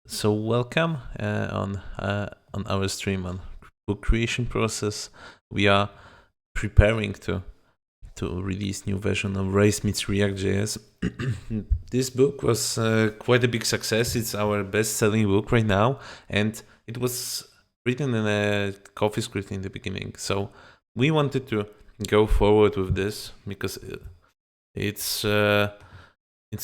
So welcome on our stream on book creation process. We are preparing to release new version of Race meets React.js. This book was quite a big success. It's our best-selling book right now, and it was written in a CoffeeScript in the beginning. So we wanted to go forward with this because it's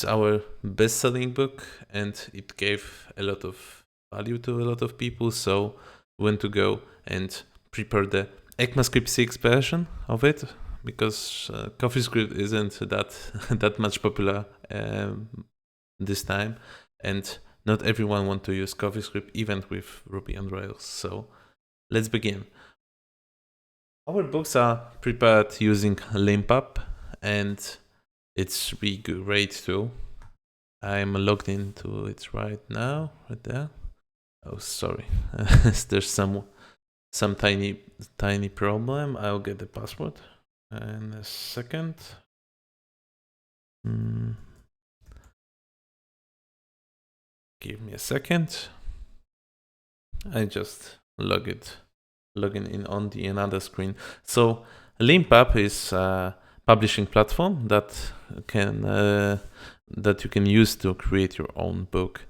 our best-selling book, and it gave a lot of value to a lot of people. So we want to go and prepare the ECMAScript 6 version of it because CoffeeScript isn't that much popular this time, and not everyone want to use CoffeeScript even with Ruby on Rails. So let's begin. Our books are prepared using LimpUp, and it's really great tool. I'm logged into it right now, right there. Oh, sorry. There's some tiny problem. I'll get the password in a second. Give me a second. I just logging in on the another screen. So LimpUp is a publishing platform that you can use to create your own book.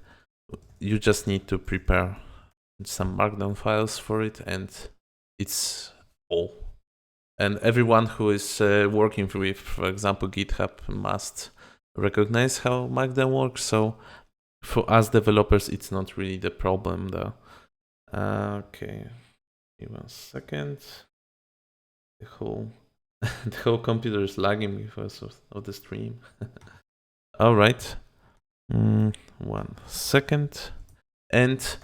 You just need to prepare some markdown files for it, and it's all. And everyone who is working with, for example, GitHub must recognize how markdown works. So for us developers, it's not really the problem though. Okay, give me 1 second. The whole computer is lagging because of the stream. All right. 1 second. And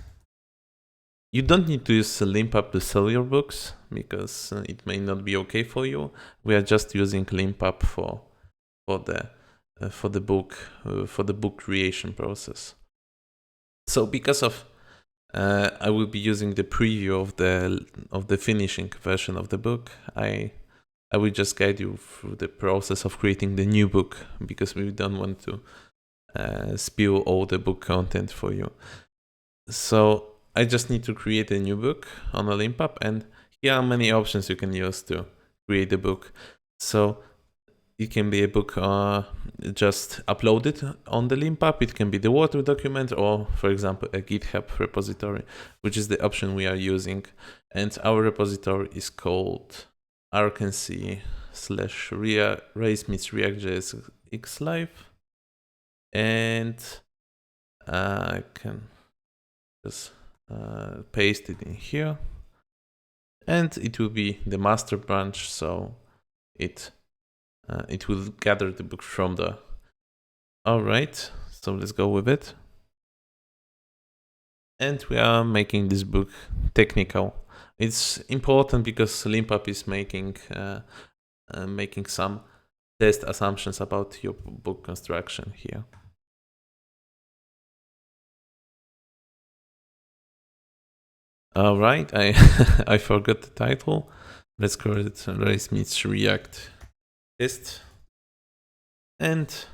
you don't need to use LimpUp to sell your books because it may not be okay for you. We are just using LimpUp for the book creation process. So because of I will be using the preview of the finishing version of the book, I will just guide you through the process of creating the new book because we don't want to spill all the book content for you. So I just need to create a new book on a LimpUp, and here are many options you can use to create a book. So it can be a book just uploaded on the LimpUp. It can be the Word document, or for example, a GitHub repository, which is the option we are using. And our repository is called Arkency /race meets React.js X Live. And I can just paste it in here, and it will be the master branch, so it will gather the book from the. All right, so let's go with it. And we are making this book technical. It's important because LimpUp is making some test assumptions about your book construction here. All right, I forgot the title. Let's call it Race meets React test. And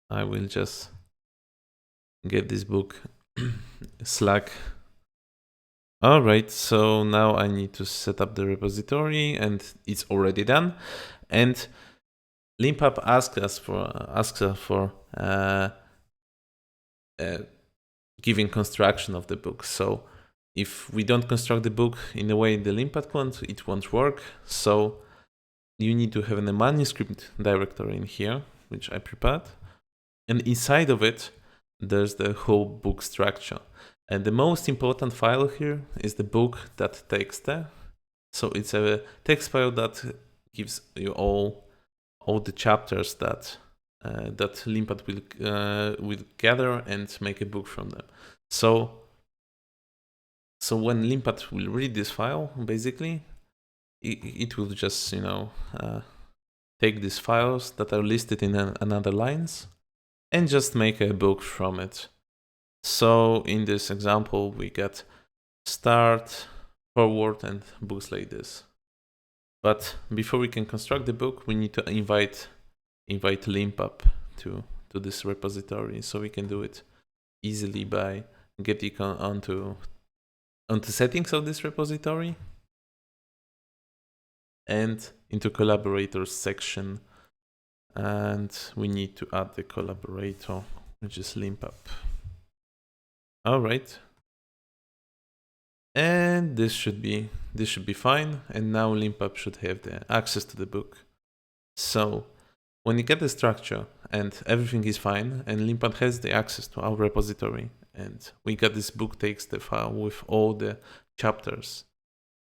I will just get this book Slack. All right, so now I need to set up the repository, and it's already done. And LimpUp asks us for giving construction of the book. So if we don't construct the book in the way the LimpUp wants, it won't work. So you need to have a manuscript directory in here, which I prepared. And inside of it, there's the whole book structure. And the most important file here is the book.txt. So it's a text file that gives you all the chapters that LimpUp will gather and make a book from them. So when LimpUp will read this file, basically, it will just take these files that are listed in another lines and just make a book from it. So in this example, we get start, forward, and books like this. But before we can construct the book, we need to invite LimpUp to this repository, so we can do it easily by getting onto settings of this repository and into collaborators section. And we need to add the collaborator, which is LimpUp. All right. And this should be fine. And now LimpUp should have the access to the book. So when you get the structure and everything is fine, and LimpUp has the access to our repository, and we got this book text file with all the chapters,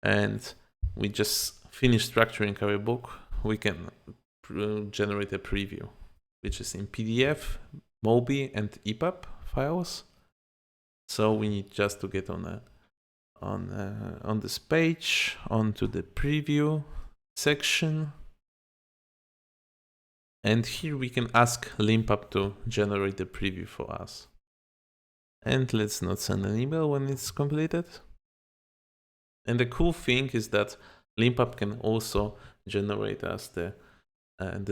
and we just finish structuring our book, we can generate a preview, which is in PDF, MOBI, and EPUB files. So we need just to get on this page, onto the preview section. And here we can ask LimpUp to generate the preview for us. And let's not send an email when it's completed. And the cool thing is that LimpUp can also generate us the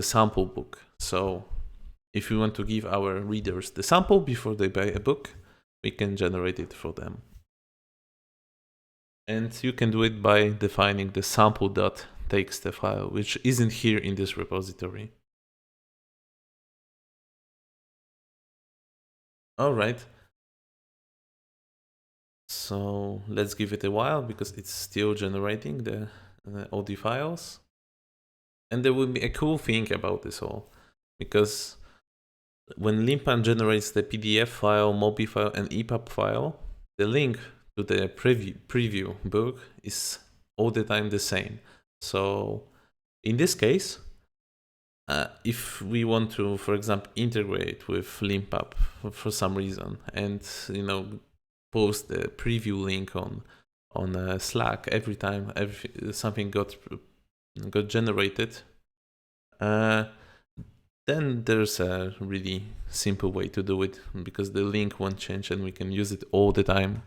sample book. So if we want to give our readers the sample before they buy a book, we can generate it for them. And you can do it by defining the sample.txt file, which isn't here in this repository. All right. So let's give it a while because it's still generating the OD files. And there will be a cool thing about this all, because when LimpUp generates the PDF file, MOBI file, and EPUB file, the link to the preview book is all the time the same. So in this case, if we want to, for example, integrate with LimpUp for some reason, and post the preview link on Slack every time something got generated, then there's a really simple way to do it, because the link won't change and we can use it all the time.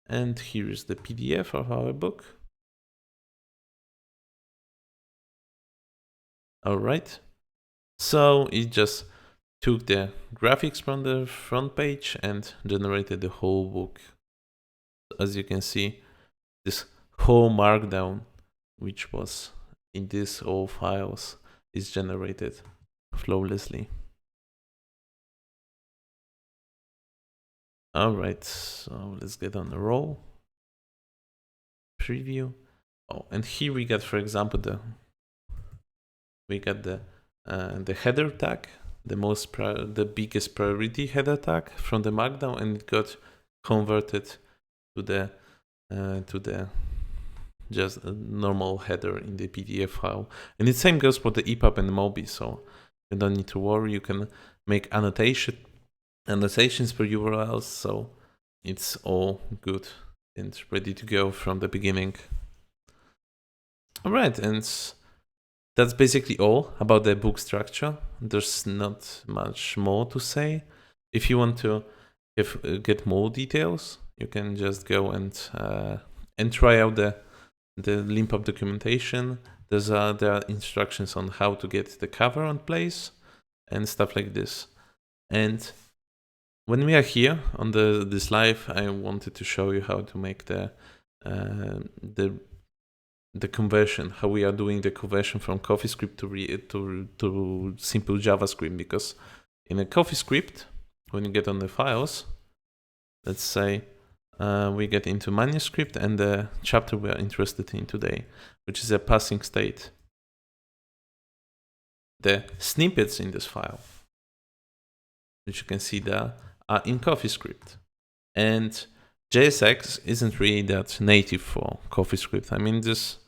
And here's the PDF of our book. All right. So it just took the graphics from the front page and generated the whole book. As you can see, this whole markdown, which was in these all files, is generated flawlessly. All right, so let's get on the roll. Preview. Oh, and here we got, for example, the header tag, the biggest priority header tag from the markdown, and it got converted to the just a normal header in the PDF file. And the same goes for the EPUB and MOBI, so you don't need to worry. You can make annotations per URLs, so it's all good and ready to go from the beginning. All right, and that's basically all about the book structure. There's not much more to say. If you want to get more details, you can just go and try out the LimpUp documentation. There are instructions on how to get the cover on place and stuff like this. And when we are here on this live, I wanted to show you how to make the conversion, how we are doing the conversion from CoffeeScript to simple JavaScript. Because in a CoffeeScript, when you get on the files, let's say we get into manuscript and the chapter we are interested in today, which is a passing state. The snippets in this file, which you can see there, are in CoffeeScript. And JSX isn't really that native for CoffeeScript. I mean, this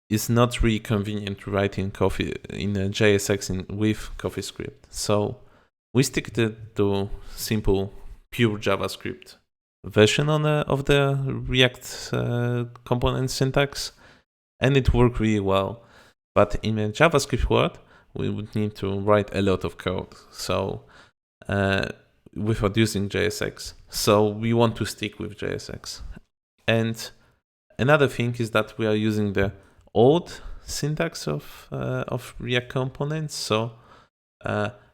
is not really convenient to write in JSX with CoffeeScript. So we stick to simple, pure JavaScript version of the React component syntax, and it worked really well. But in a JavaScript world, we would need to write a lot of code. So without using JSX. So we want to stick with JSX. And another thing is that we are using the old syntax of React components. So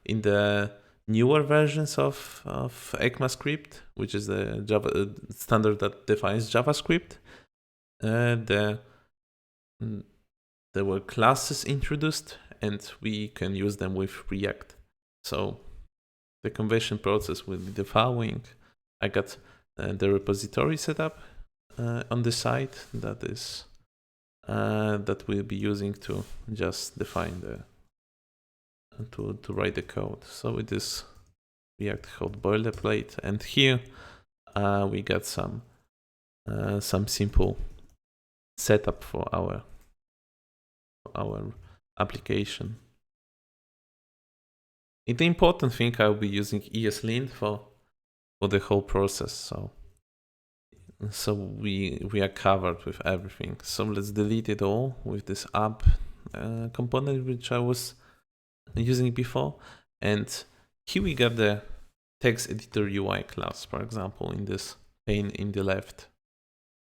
in the newer versions of ECMAScript, which is the Java standard that defines JavaScript. There were classes introduced, and we can use them with React. So the conversion process will be the following. I got the repository set up on the side that is that we'll be using to just define the to write the code. So it is React code boilerplate, and here we got some simple setup for our application. The important thing, I'll be using ESLint for the whole process. So we are covered with everything. So let's delete it all with this app component which I was using before. And here we got the text editor UI class, for example, in this pane in the left.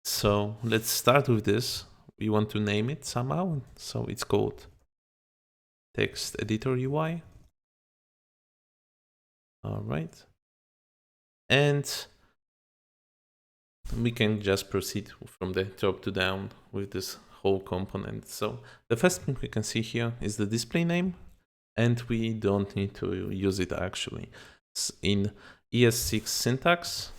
So let's start with this. We want to name it somehow. So it's called text editor UI. All right. And we can just proceed from the top to down with this whole component. So the first thing we can see here is the display name, and we don't need to use it actually. In ES6 syntax,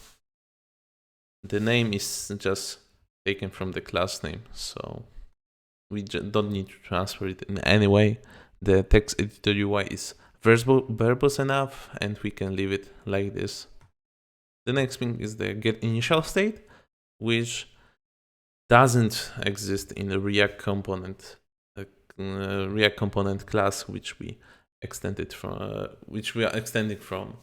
the name is just taken from the class name, so we don't need to transfer it in any way. The text editor UI is verbose enough, and we can leave it like this. The next thing is the get initial state, which doesn't exist in the React component class, which we extended from, which we are extending from.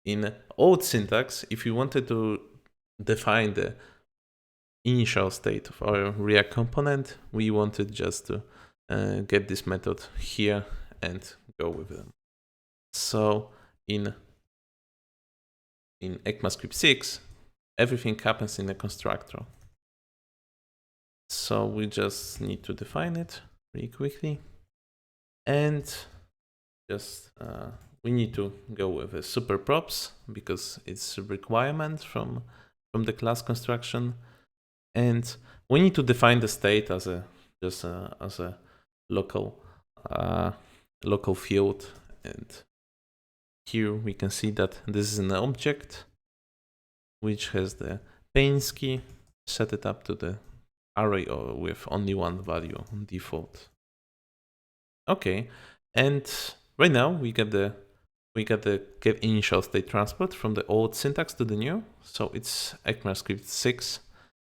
In old syntax, if you wanted to define the initial state of our React component, we wanted just to get this method here and go with them. So in ECMAScript 6, everything happens in a constructor. So we just need to define it really quickly. And just we need to go with a super props because it's a requirement from the class construction. And we need to define the state as a local field. And here we can see that this is an object which has the panes key, set it up to the array with only one value on default. Okay, and right now we get the get initial state transport from the old syntax to the new. So it's ECMAScript 6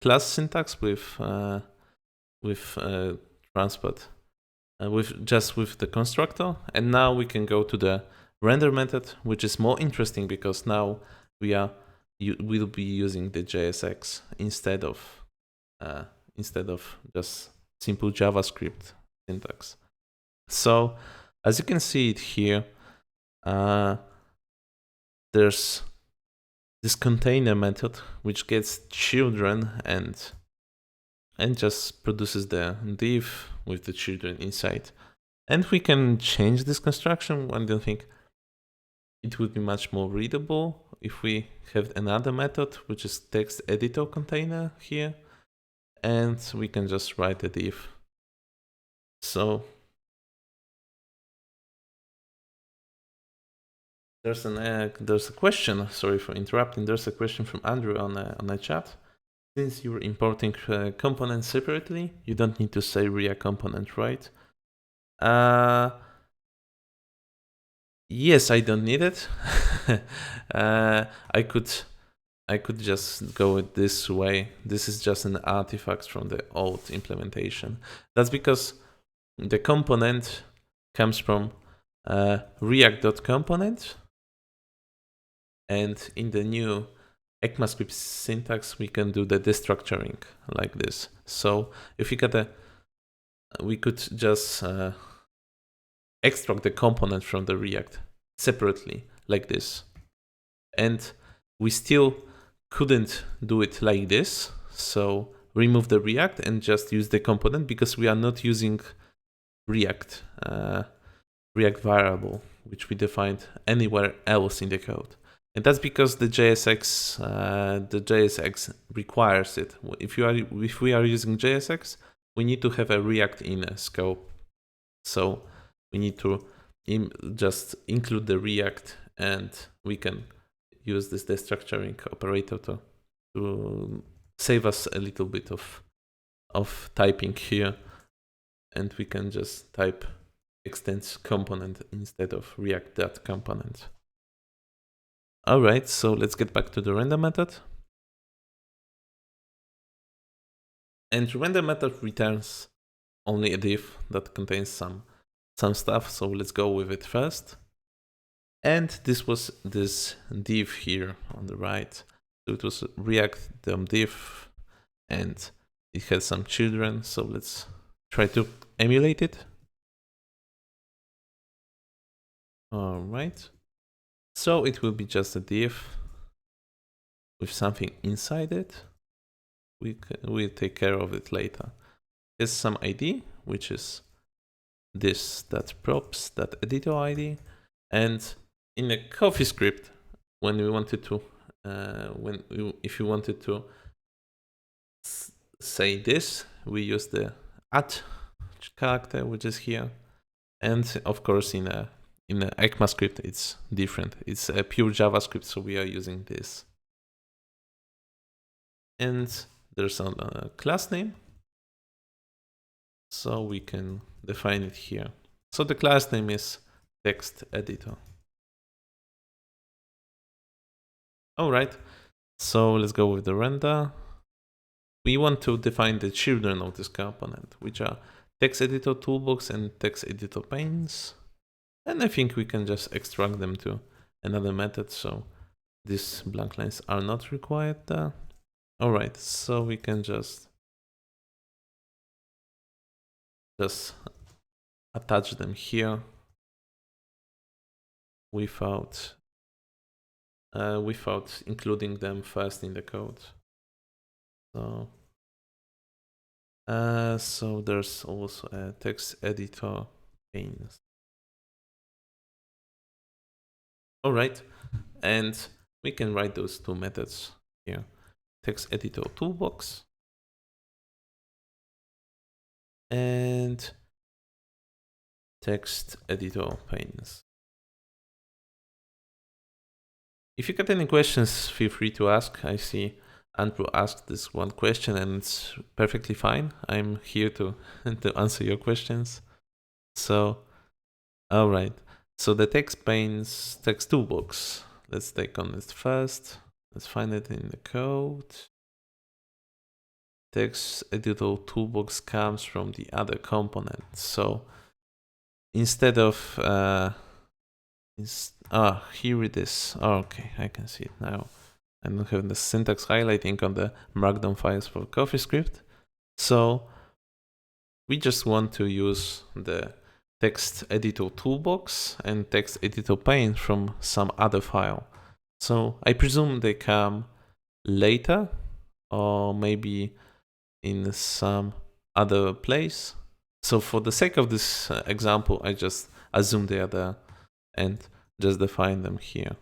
class syntax with transport with the constructor. And now we can go to the render method, which is more interesting because now we'll be using the JSX instead of just simple JavaScript syntax. So as you can see it here, there's this container method which gets children and just produces the div with the children inside. And we can change this construction. I don't think it would be much more readable if we have another method, which is text editor container here, and we can just write a div. So there's a question. Sorry for interrupting. There's a question from Andrew on a chat. Since you're importing components separately, you don't need to say React component, right? Yes, I don't need it. I could just go with this way. This is just an artifact from the old implementation. That's because the component comes from react.component, and in the new ECMAScript syntax we can do the destructuring like this. So if we could just extract the component from the React separately like this, and we still couldn't do it like this. So remove the React and just use the component because we are not using React variable. which we defined anywhere else in the code. And that's because the JSX requires it. If we are using JSX, we need to have a React in a scope. So we need to just include the React, and we can use this destructuring operator to save us a little bit of typing here, and we can just type extends component instead of react.component. All right, so let's get back to the render method. And render method returns only a div that contains some stuff, so let's go with it first. And this was this div here on the right. So it was react.div, and it has some children, so let's try to emulate it. All right. So it will be just a div with something inside it. We'll take care of it later. There's some ID, which is this.props.editor ID. And in a CoffeeScript, when we wanted to, if you wanted to say this, we use the @ character, which is here. And of course, in a ECMAScript, it's different. It's a pure JavaScript, so we are using this. And there's a class name, so we can define it here. So the class name is text editor. All right, so let's go with the render. We want to define the children of this component, which are text editor toolbox and text editor panes. And I think we can just extract them to another method, so these blank lines are not required there. All right, so we can just attach them here without including them first in the code. So there's also a text editor panes. All right, and we can write those two methods here. Text editor toolbox and text editor panes. If you got any questions, feel free to ask. I see Andrew asked this one question, and it's perfectly fine. I'm here to answer your questions. So, all right. So the text panes, text toolbox. Let's take on it first. Let's find it in the code. Text editor toolbox comes from the other component. So instead of here it is. Oh, okay, I can see it now. I don't have the syntax highlighting on the markdown files for CoffeeScript. So we just want to use the text editor toolbox and text editor pane from some other file. So I presume they come later, or maybe in some other place. So for the sake of this example, I just assume they are there and just define them here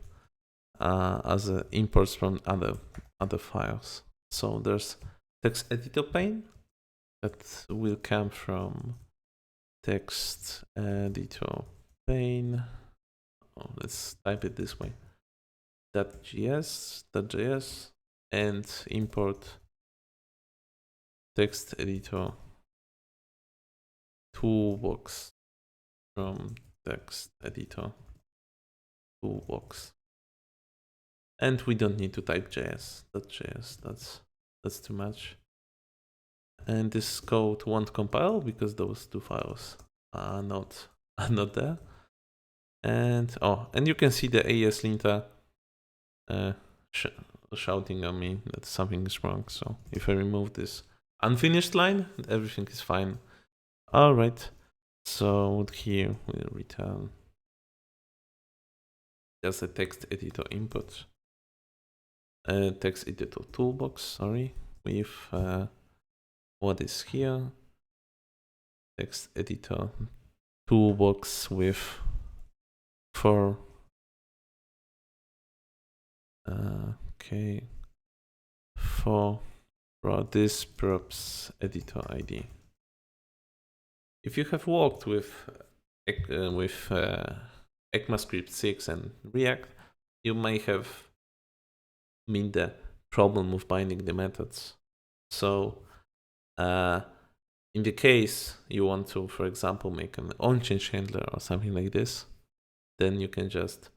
as imports from other files. So there's text editor pane that will come from text editor pane. Oh, let's type it this way. .js, and import text editor toolbox from text editor toolbox. And we don't need to type .js, that's too much. And this code won't compile because those two files are not there. And you can see the AES linter shouting at me that something is wrong. So if I remove this unfinished line, everything is fine. All right. So here we'll return just a text editor input, text editor toolbox. Sorry, with what is here? Text editor toolbox with for okay, for this props editor ID. If you have worked with ECMAScript 6 and React, you may have met the problem with binding the methods. So in the case you want to, for example, make an on-change handler or something like this, then you can just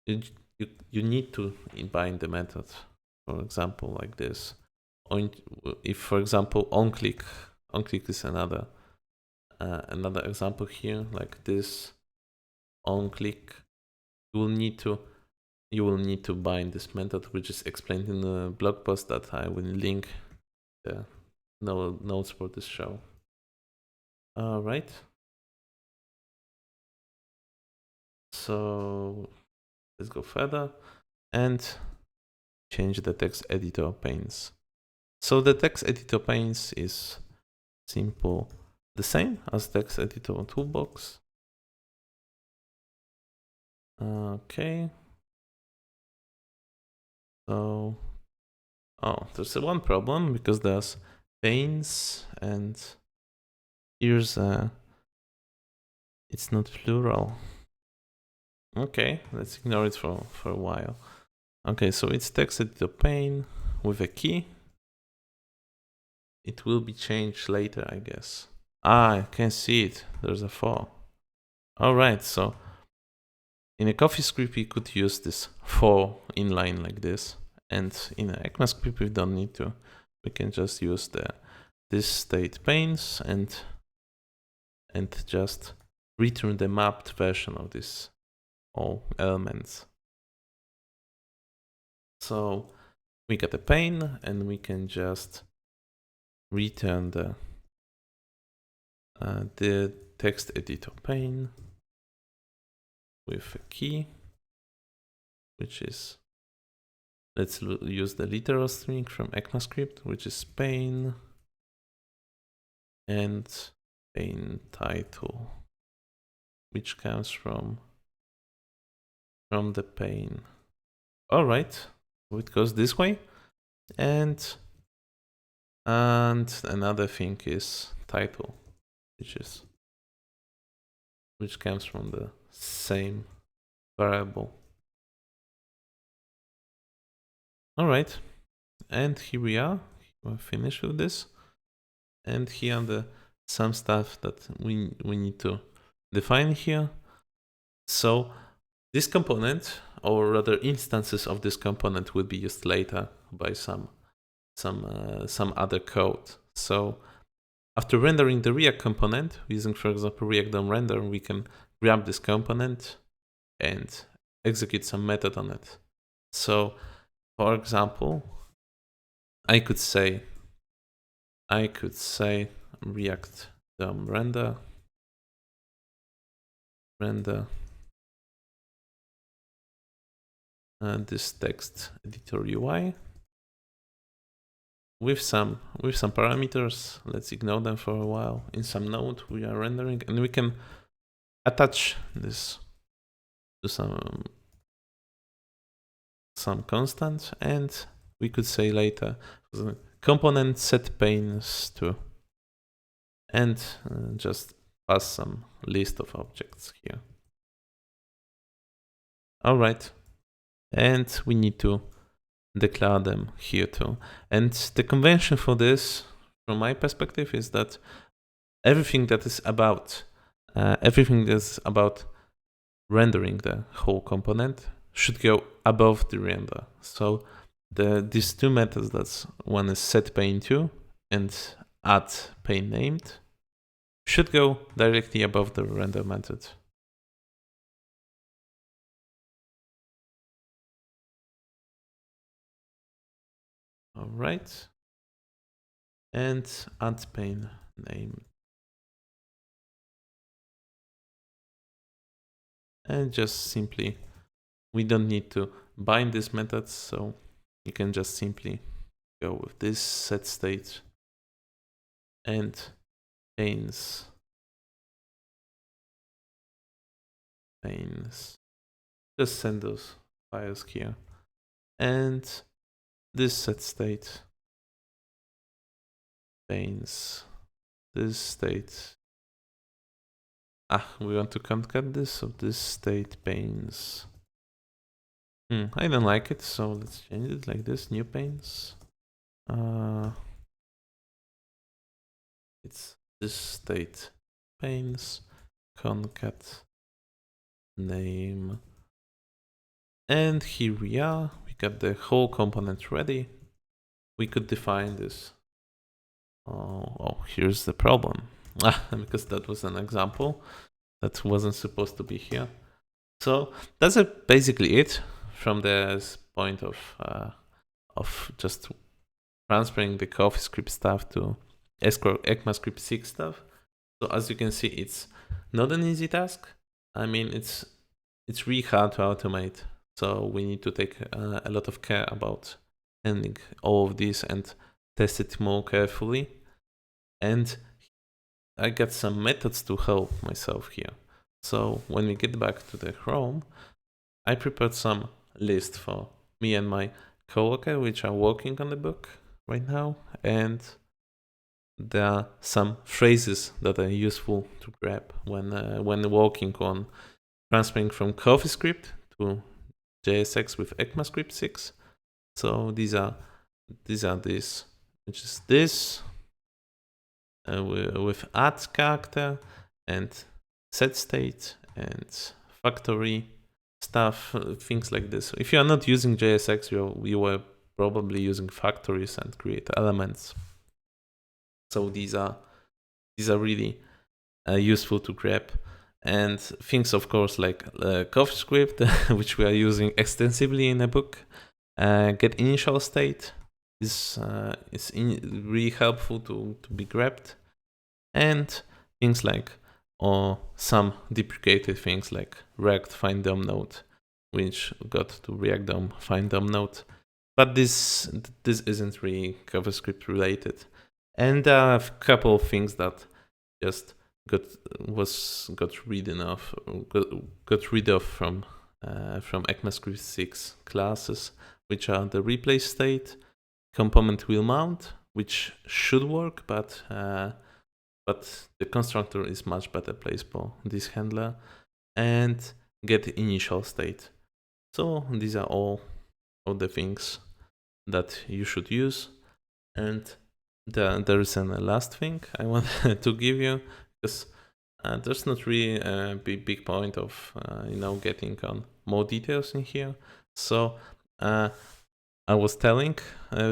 you need to bind the method, for example, like this. If, for example, onClick is another example here, like this onClick, you will need to bind this method, which is explained in the blog post that I will link the notes for this show. All right. So let's go further and change the text editor panes. So the text editor panes is simple, the same as text editor toolbox. Okay. So, there's one problem because there's panes and here's it's not plural. Okay, let's ignore it for a while. Okay, so it's text editor pane with a key. It will be changed later, I guess. I can see it. There's a 4. All right, so in a CoffeeScript, we could use this 4 inline like this. And in an ECMAScript, we don't need to. We can just use this state panes and just return the mapped version of this all elements. So we get a pane and we can just return the text editor pane with a key, which is, let's use the literal string from ECMAScript, which is pane and pane title, which comes from the pane. All right, so it goes this way, and another thing is title, which comes from the same variable. All right, and here we are. We're finished with this, and here are some stuff that we need to define here. So this component, or rather instances of this component, will be used later by some other code. So after rendering the React component, using, for example, React DOM render, we can grab this component and execute some method on it. So, for example, I could say React DOM render this text editor UI with some parameters. Let's ignore them for a while. In some node we are rendering, and we can attach this to some constant, and we could say later component set panes to, and just pass some list of objects here. All right, and we need to declare them here too. And the convention for this, from my perspective, is that everything that's about rendering the whole component should go above the render. So these two methods, that's one is set pane to and add pane named, should go directly above the render method. All right, and add pane name, and just simply, we don't need to bind these methods, so you can just simply go with this set state and panes panes. Just send those files here. And this set state panes. This state. We want to concat this, so this state panes. I don't like it, so let's change it like this, new panes. It's this state panes, concat name. And here we are, we got the whole component ready. We could define this. Oh, here's the problem. Because that was an example that wasn't supposed to be here. So that's basically it from the point of just transferring the CoffeeScript stuff to ECMAScript 6 stuff. So as you can see, it's not an easy task. I mean, it's really hard to automate. So we need to take a lot of care about handling all of this and test it more carefully. And I got some methods to help myself here. So when we get back to the Chrome, I prepared some list for me and my coworker, which are working on the book right now. And there are some phrases that are useful to grab when working on transferring from CoffeeScript to JSX with ECMAScript 6. So these are this, which is this with add character and set state and factory stuff, things like this. If you are not using JSX, you were probably using factories and create elements. So these are really useful to grab. And things, of course, like CoffeeScript, which we are using extensively in a book. Get initial state is really helpful to be grabbed. And things like, or some deprecated things like React find DOM node, which got to React DOM find DOM node. But this isn't really CoffeeScript related. And there are a couple of things that just got rid of from ECMAScript 6 classes, which are the replace state, component will mount, which should work, but the constructor is much better place for this handler, and get initial state. So these are all of the things that you should use. And there is a last thing I want to give you, because there's not really a big point of getting on more details in here. So I was telling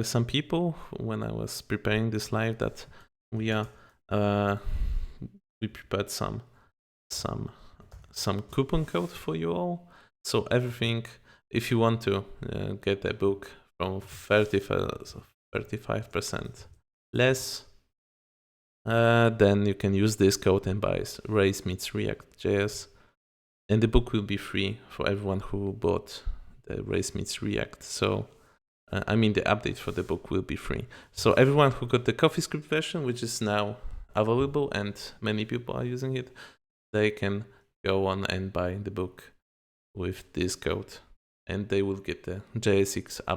some people when I was preparing this live that we prepared some coupon code for you all. So everything, if you want to get a book from 35% less, then you can use this code and buy Race Meets React.js, and the book will be free for everyone who bought the Race Meets React. So the update for the book will be free. So everyone who got the CoffeeScript version, which is now available and many people are using it, they can go on and buy the book with this code, and they will get the JSX update